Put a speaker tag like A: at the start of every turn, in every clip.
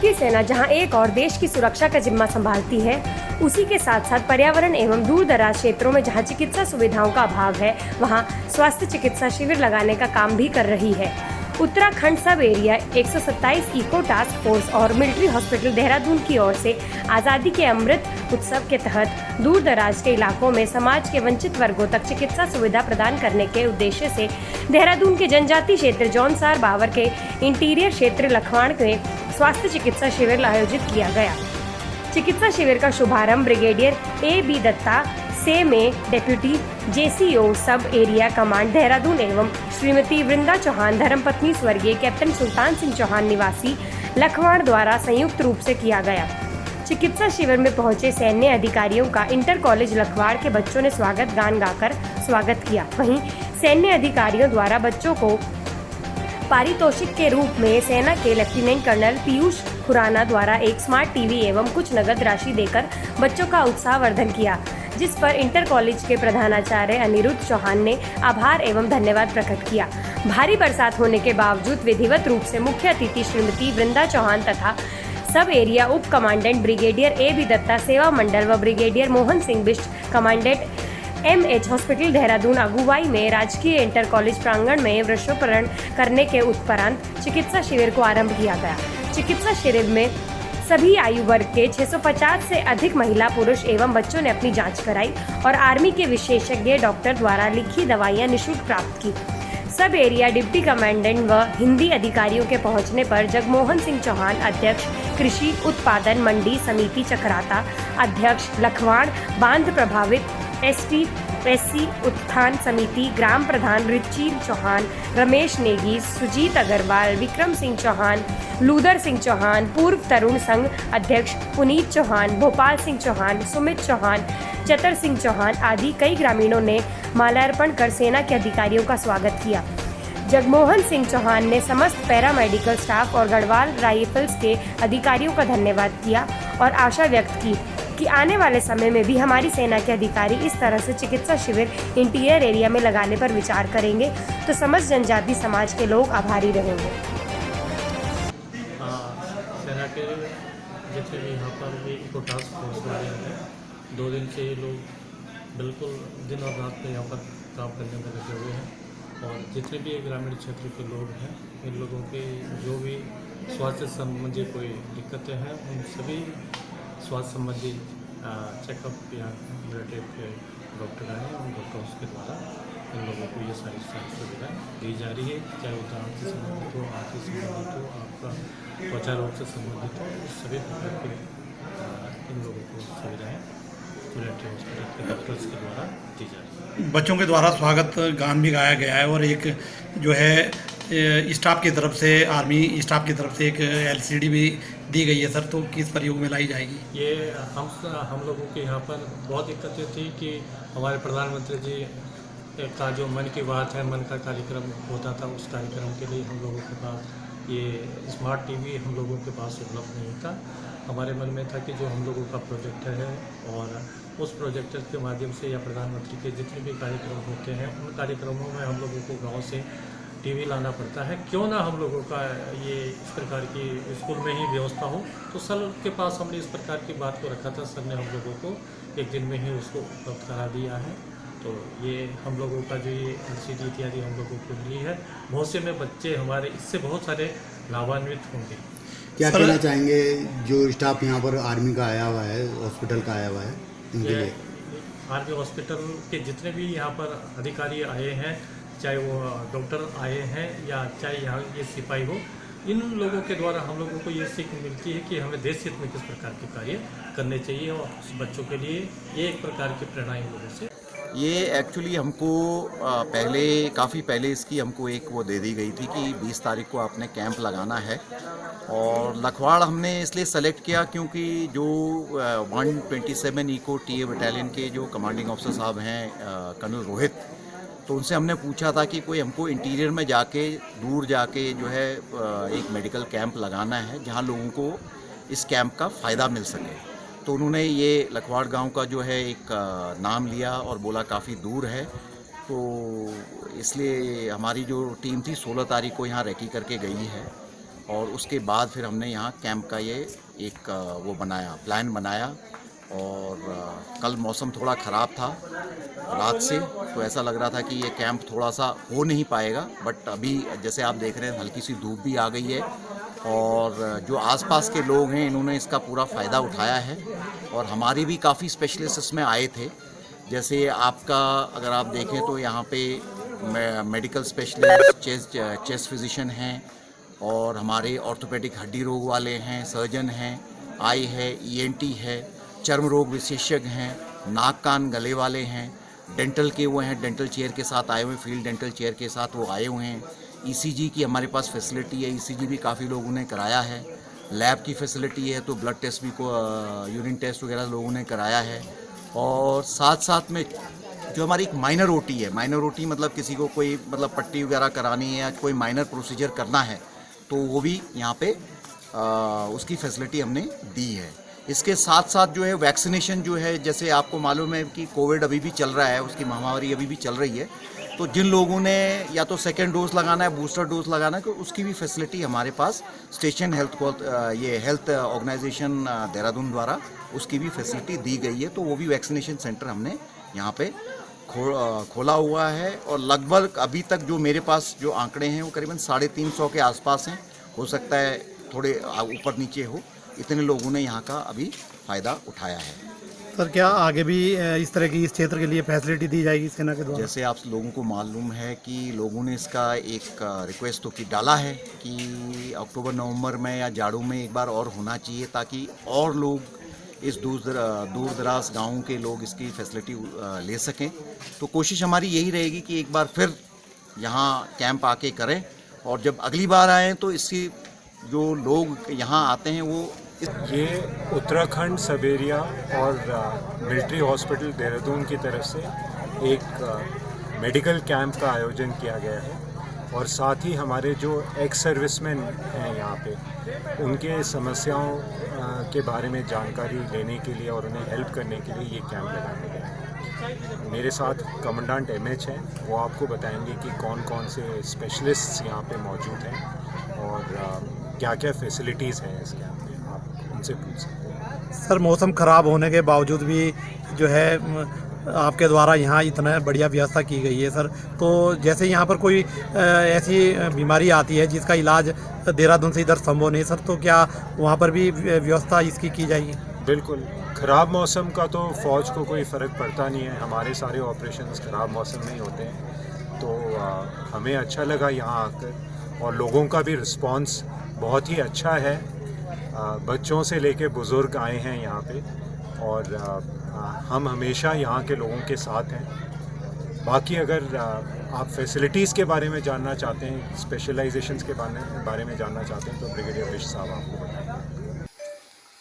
A: भारतीय सेना जहां एक और देश की सुरक्षा का जिम्मा संभालती है, उसी के साथ साथ पर्यावरण एवं दूर दराज क्षेत्रों में जहां चिकित्सा सुविधाओं का अभाव है, वहां स्वास्थ्य चिकित्सा शिविर लगाने का काम भी कर रही है। उत्तराखंड सब एरिया 127 इको टास्क फोर्स और मिलिट्री हॉस्पिटल देहरादून की ओर से आज़ादी के अमृत उत्सव के तहत दूर दराज के इलाकों में समाज के वंचित वर्गों तक चिकित्सा सुविधा प्रदान करने के उद्देश्य से देहरादून के जनजातीय क्षेत्र जौनसार बावर के इंटीरियर क्षेत्र लखवाड़ में स्वास्थ्य चिकित्सा शिविर आयोजित किया गया। चिकित्सा शिविर का शुभारंभ ब्रिगेडियर A.B. दत्ता से में डेप्यूटी JCO सब एरिया कमांड देहरादून एवं श्रीमती वृंदा चौहान धर्मपत्नी स्वर्गीय कैप्टन सुल्तान सिंह चौहान निवासी लखवाड़ द्वारा संयुक्त रूप से किया गया। चिकित्सा शिविर में पहुंचे सैन्य अधिकारियों का इंटर कॉलेज लखवाड़ के बच्चों ने स्वागत गान गाकर स्वागत किया। वहीं सैन्य अधिकारियों द्वारा बच्चों को पारितोषिक के रूप में सेना के लेफ्टिनेंट कर्नल पीयूष खुराना द्वारा एक स्मार्ट टीवी एवं कुछ नगद राशि देकर बच्चों का उत्साहवर्धन किया, जिस पर इंटर कॉलेज के प्रधानाचार्य अनिरुद्ध चौहान ने आभार एवं धन्यवाद प्रकट किया। भारी बरसात होने के बावजूद विधिवत रूप से मुख्य अतिथि श्रीमती वृंदा चौहान तथा सब एरिया उप कमांडेंट ब्रिगेडियर A.B. दत्ता सेवा मंडल व brigadier Mohan Singh Bisht commandant MH hospital Dehradun अगुवाई में राजकीय इंटर कॉलेज प्रांगण में वृक्षारोपण करने के उपरांत चिकित्सा शिविर को आरंभ किया गया। चिकित्सा शिविर में सभी आयु वर्ग के 650 से अधिक महिला पुरुष एवं बच्चों ने अपनी जांच कराई और आर्मी के विशेषज्ञ डॉक्टर द्वारा लिखी दवाइयां निःशुल्क प्राप्त की। सब एरिया डिप्टी कमांडेंट व हिंदी अधिकारियों के पहुंचने पर जगमोहन सिंह चौहान अध्यक्ष कृषि उत्पादन मंडी समिति चक्राता अध्यक्ष लखवाड़ बांध प्रभावित SC उत्थान समिति ग्राम प्रधान रिची चौहान, रमेश नेगी, सुजीत अग्रवाल, विक्रम सिंह चौहान, लूदर सिंह चौहान, पूर्व तरुण संघ अध्यक्ष पुनीत चौहान, भोपाल सिंह चौहान, सुमित चौहान, चतर सिंह चौहान आदि कई ग्रामीणों ने माल्यार्पण कर सेना के अधिकारियों का स्वागत किया। जगमोहन सिंह चौहान ने समस्त पैरामेडिकल स्टाफ और गढ़वाल राइफल्स के अधिकारियों का धन्यवाद किया और आशा व्यक्त की कि आने वाले समय में भी हमारी सेना के अधिकारी इस तरह से चिकित्सा शिविर इंटीरियर एरिया में लगाने पर विचार करेंगे तो समस्त जनजाति समाज के लोग आभारी रहेंगे।
B: सेना के जितने भी यहाँ पर भी इको टास्क फोर्स वाले हैं, 2 दिन से ये लोग बिल्कुल दिन और रात में यहाँ पर काम करने में लगे हुए हैं और जितने भी ग्रामीण क्षेत्र के लोग हैं, इन लोगों के जो भी स्वास्थ्य संबंधी कोई दिक्कतें हैं, उन सभी स्वास्थ्य संबंधी चेकअप यहाँ रिलेटेड के डॉक्टर आए हैं, उन डॉक्टर्स के द्वारा इन लोगों को ये सारी सुविधाएँ दी जा रही है, चाहे वो दांत से संबंधित हो, आँख से संबंधित हो, आपका त्वचा रोग से संबंधित हो, सभी प्रकार के इन लोगों को सुविधाएँ मिलिट्री हॉस्पिटल के डॉक्टर्स के द्वारा दी जा रही है।
C: बच्चों के द्वारा स्वागत गान भी गाया गया है और एक जो है स्टाफ की तरफ से आर्मी स्टाफ की तरफ से एक LCD भी दी गई है सर, तो किस प्रयोग में लाई जाएगी?
B: ये हम लोगों के यहाँ पर बहुत दिक्कतें थी कि हमारे प्रधानमंत्री जी का जो मन की बात है, मन का कार्यक्रम होता था, उस कार्यक्रम के लिए हम लोगों के पास ये स्मार्ट टीवी हम लोगों के पास उपलब्ध नहीं था। हमारे मन में था कि जो हम लोगों का प्रोजेक्टर है और उस प्रोजेक्टर के माध्यम से या प्रधानमंत्री के जितने भी कार्यक्रम होते हैं, उन कार्यक्रमों में हम लोगों को गाँव से टीवी लाना पड़ता है, क्यों ना हम लोगों का ये इस प्रकार की स्कूल में ही व्यवस्था हो। तो सर के पास हमने इस प्रकार की बात को रखा था, सर ने हम लोगों को एक दिन में ही उसको उपलब्ध करा दिया है। तो ये हम लोगों का जो ये LCD इत्यादि हम लोगों को मिली है, बहुत से में बच्चे हमारे इससे बहुत सारे लाभान्वित होंगे।
D: क्या कहना चाहेंगे जो स्टाफ यहाँ पर आर्मी का आया हुआ है, हॉस्पिटल का आया हुआ है, इनके लिए?
B: आर्मी हॉस्पिटल के जितने भी यहाँ पर अधिकारी आए हैं, चाहे वो डॉक्टर आए हैं या चाहे यहाँ ये सिपाही हो, इन लोगों के द्वारा हम लोगों को ये सीख मिलती है कि हमें देश हित में किस प्रकार के कार्य करने चाहिए और बच्चों के लिए ये एक प्रकार की प्रेरणा इन लोगों से।
E: ये एक्चुअली हमको काफ़ी पहले इसकी हमको एक वो दे दी गई थी कि 20 तारीख को आपने कैंप लगाना है और लखवाड़ हमने इसलिए सेलेक्ट किया क्योंकि जो 127 इको TA बटालियन के जो कमांडिंग ऑफिसर साहब हैं कर्नल रोहित, तो उनसे हमने पूछा था कि कोई हमको इंटीरियर में जाके दूर जाके जो है एक मेडिकल कैंप लगाना है जहाँ लोगों को इस कैंप का फ़ायदा मिल सके। तो उन्होंने ये लखवाड़ गांव का जो है एक नाम लिया और बोला काफ़ी दूर है, तो इसलिए हमारी जो टीम थी 16 तारीख को यहाँ रेकी करके गई है और उसके बाद फिर हमने यहाँ कैंप का ये एक वो बनाया, प्लान बनाया। और कल मौसम थोड़ा ख़राब था रात से, तो ऐसा लग रहा था कि ये कैंप थोड़ा सा हो नहीं पाएगा, बट अभी जैसे आप देख रहे हैं हल्की सी धूप भी आ गई है और जो आसपास के लोग हैं इन्होंने इसका पूरा फ़ायदा उठाया है। और हमारे भी काफ़ी स्पेशलिस्ट इसमें आए थे, जैसे आपका अगर आप देखें तो यहाँ पे मेडिकल स्पेशलिस्ट, चेस्ट फिजिशियन हैं, और हमारे ऑर्थोपेडिक हड्डी रोग वाले हैं, सर्जन हैं, आई है, ईएनटी है, चर्म रोग विशेषज्ञ हैं, नाक कान गले वाले हैं, डेंटल के वो हैं, डेंटल चेयर के साथ आए हुए, फील्ड डेंटल चेयर के साथ वो आए हुए हैं। ईसीजी की हमारे पास फैसिलिटी है, ईसीजी भी काफ़ी लोगों ने कराया है। लैब की फैसिलिटी है, तो ब्लड टेस्ट भी यूरिन टेस्ट वगैरह लोगों ने कराया है। और साथ साथ में जो हमारी एक माइनर ओटी है, माइनर ओटी मतलब किसी को कोई मतलब पट्टी वगैरह करानी है या कोई माइनर प्रोसीजर करना है तो वो भी यहाँ पे उसकी फैसिलिटी हमने दी है। इसके साथ साथ जो है वैक्सीनेशन जो है, जैसे आपको मालूम है कि कोविड अभी भी चल रहा है, उसकी महामारी अभी भी चल रही है, तो जिन लोगों ने या तो सेकेंड डोज लगाना है, बूस्टर डोज लगाना है, तो उसकी भी फैसिलिटी हमारे पास स्टेशन हेल्थ ऑर्गेनाइजेशन देहरादून द्वारा उसकी भी फैसिलिटी दी गई है। तो वो भी वैक्सीनेशन सेंटर हमने यहाँ पे खोला हुआ है। और लगभग अभी तक जो मेरे पास जो आंकड़े हैं वो करीबन 350 के आसपास हैं, हो सकता है थोड़े ऊपर नीचे हो, इतने लोगों ने यहाँ का अभी फ़ायदा उठाया है।
C: सर क्या आगे भी इस तरह की इस क्षेत्र के लिए फैसिलिटी दी जाएगी सेना के द्वारा?
E: जैसे आप लोगों को मालूम है कि लोगों ने इसका एक रिक्वेस्ट तो की डाला है कि अक्टूबर नवंबर में या जाड़ों में एक बार और होना चाहिए, ताकि और लोग इस दूर दराज गाँव के लोग इसकी फैसिलिटी ले सकें। तो कोशिश हमारी यही रहेगी कि एक बार फिर यहाँ कैंप आके करें, और जब अगली बार आएँ तो इसकी जो लोग यहाँ आते हैं वो
F: ये उत्तराखंड सबेरिया और मिलिट्री हॉस्पिटल देहरादून की तरफ से एक मेडिकल कैंप का आयोजन किया गया है, और साथ ही हमारे जो एक्स सर्विसमैन हैं यहाँ पे उनके समस्याओं के बारे में जानकारी लेने के लिए और उन्हें हेल्प करने के लिए ये कैंप लगाया गया है। मेरे साथ कमांडेंट एमएच हैं, वो आपको बताएंगे कि कौन कौन से स्पेशलिस्ट्स यहाँ पे मौजूद हैं और क्या क्या फैसिलिटीज़ हैं इस कैंप में, आप उनसे पूछ सकते हैं।
C: सर मौसम ख़राब होने के बावजूद भी जो है आपके द्वारा यहाँ इतना बढ़िया व्यवस्था की गई है सर, तो जैसे यहाँ पर कोई ऐसी बीमारी आती है जिसका इलाज देहरादून से इधर संभव नहीं सर, तो क्या वहाँ पर भी व्यवस्था इसकी की जाएगी?
F: बिल्कुल, ख़राब मौसम का तो फ़ौज को कोई फ़र्क पड़ता नहीं है, हमारे सारे ऑपरेशंस ख़राब मौसम में ही होते हैं। तो हमें अच्छा लगा यहाँ आकर, और लोगों का भी रिस्पांस बहुत ही अच्छा है। बच्चों से लेके बुज़ुर्ग आए हैं यहाँ पे, और हम हमेशा यहाँ के लोगों के साथ हैं। बाकी अगर आप फैसिलिटीज़ के बारे में जानना चाहते हैं, स्पेशलाइजेशंस के बारे में जानना चाहते हैं, तो ब्रिगेडियर विश साहब आपको बताएंगे।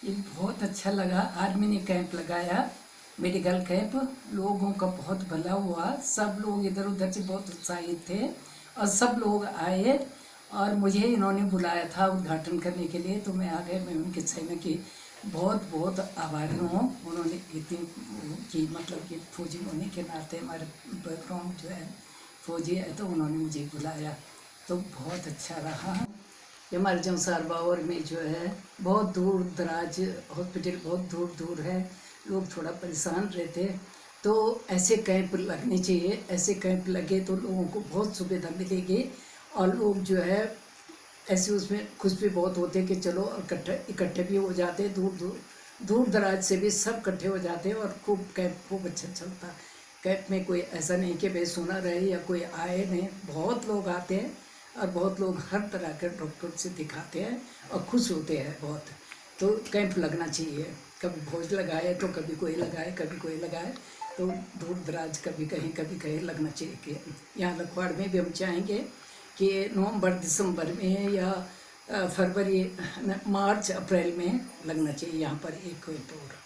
G: ये बहुत अच्छा लगा, आर्मी ने कैंप लगाया, मेडिकल कैंप, लोगों का बहुत भला हुआ। सब लोग इधर उधर से बहुत उत्साहित थे और सब लोग आए, और मुझे इन्होंने बुलाया था उद्घाटन करने के लिए, तो मैं आ गए। मैं उनके सेना की बहुत बहुत आभारी हूँ। उन्होंने इतनी की मतलब कि फौजी होने के नाते हमारे बैकग्राउंड जो है फौजी है, तो उन्होंने मुझे बुलाया, तो बहुत अच्छा रहा। हमारे जमसार बावर में जो है बहुत दूर दराज हॉस्पिटल बहुत दूर दूर है, लोग थोड़ा परेशान रहते, तो ऐसे कैंप लगने चाहिए। ऐसे कैंप लगे तो लोगों को बहुत सुविधा मिलेगी, और लोग जो है ऐसे उसमें खुश भी बहुत होते कि चलो इकट्ठे भी हो जाते, दूर दराज से भी सब इकट्ठे हो जाते, और खूब कैंप खूब अच्छा चलता। कैंप में कोई ऐसा नहीं कि भाई सुना रहे या कोई आए नहीं, बहुत लोग आते हैं, और बहुत लोग हर तरह के डॉक्टर से दिखाते हैं और खुश होते हैं बहुत। तो कैंप लगना चाहिए, कभी भोज लगाए तो कभी कोई लगाए, कभी कोई लगाए, तो दूर दराज कभी कहीं लगना चाहिए। कि यहाँ लखवाड़ में भी हम चाहेंगे कि नवंबर दिसंबर में या फरवरी मार्च अप्रैल में लगना चाहिए यहाँ पर एक कैंप और।